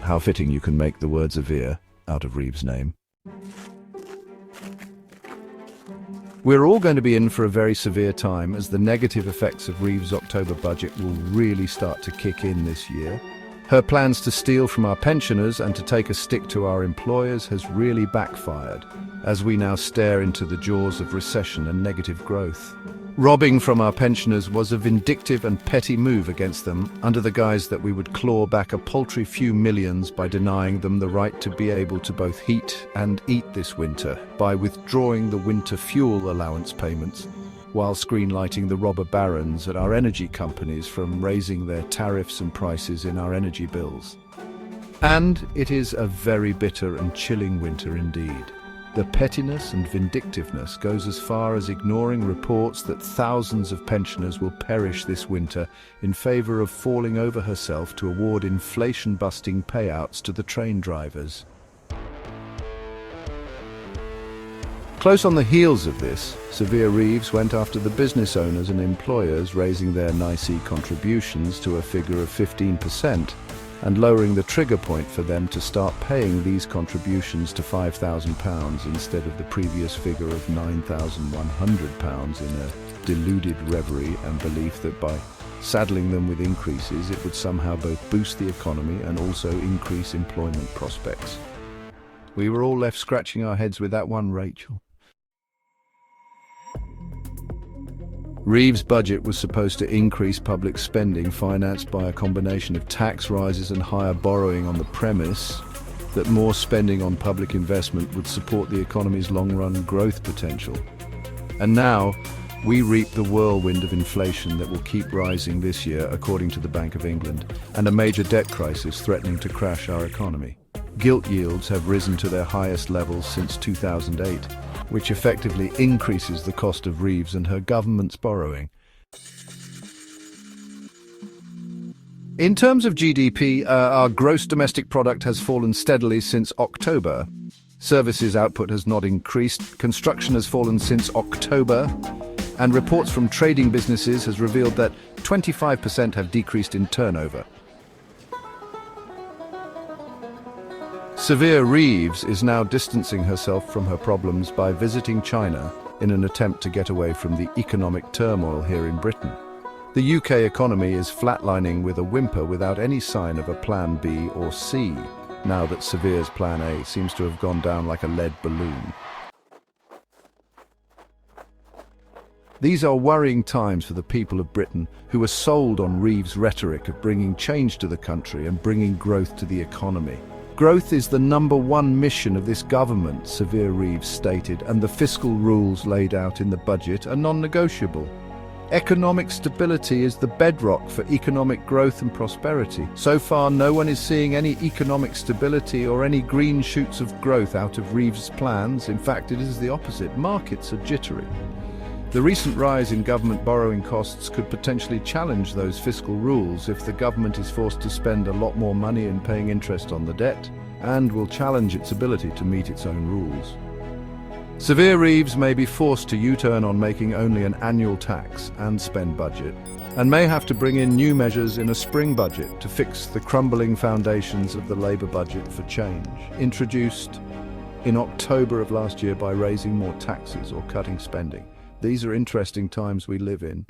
How fitting you can make the word severe out of Reeves' name. We're all going to be in for a very severe time as the negative effects of Reeves' October budget will really start to kick in this year. Her plans to steal from our pensioners and to take a stick to our employers has really backfired, as we now stare into the jaws of recession and negative growth. Robbing from our pensioners was a vindictive and petty move against them, under the guise that we would claw back a paltry few millions by denying them the right to be able to both heat and eat this winter, by withdrawing the winter fuel allowance payments, while screenlighting the robber barons at our energy companies from raising their tariffs and prices in our energy bills. And it is a very bitter and chilling winter indeed. The pettiness and vindictiveness goes as far as ignoring reports that thousands of pensioners will perish this winter in favor of falling over herself to award inflation-busting payouts to the train drivers. Close on the heels of this, Severe Reeves went after the business owners and employers, raising their NICE contributions to a figure of 15%, and lowering the trigger point for them to start paying these contributions to £5,000 instead of the previous figure of £9,100 in a deluded reverie and belief that by saddling them with increases it would somehow both boost the economy and also increase employment prospects. We were all left scratching our heads with that one, Rachel. Reeves' budget was supposed to increase public spending financed by a combination of tax rises and higher borrowing on the premise that more spending on public investment would support the economy's long-run growth potential. And now, we reap the whirlwind of inflation that will keep rising this year, according to the Bank of England, and a major debt crisis threatening to crash our economy. Gilt yields have risen to their highest levels since 2008. Which effectively increases the cost of Reeves and her government's borrowing. In terms of GDP, our gross domestic product has fallen steadily since October. Services output has not increased, construction has fallen since October, and reports from trading businesses has revealed that 25% have decreased in turnover. Severe Reeves is now distancing herself from her problems by visiting China in an attempt to get away from the economic turmoil here in Britain. The UK economy is flatlining with a whimper without any sign of a plan B or C, now that Severe's plan A seems to have gone down like a lead balloon. These are worrying times for the people of Britain who are sold on Reeves' rhetoric of bringing change to the country and bringing growth to the economy. Growth is the #1 mission of this government, Severe Reeves stated, and the fiscal rules laid out in the budget are non-negotiable. Economic stability is the bedrock for economic growth and prosperity. So far, no one is seeing any economic stability or any green shoots of growth out of Reeves' plans. In fact, it is the opposite. Markets are jittery. The recent rise in government borrowing costs could potentially challenge those fiscal rules if the government is forced to spend a lot more money in paying interest on the debt, and will challenge its ability to meet its own rules. Severe Reeves may be forced to U-turn on making only an annual tax and spend budget, and may have to bring in new measures in a spring budget to fix the crumbling foundations of the Labour budget for change, introduced in October of last year by raising more taxes or cutting spending. These are interesting times we live in.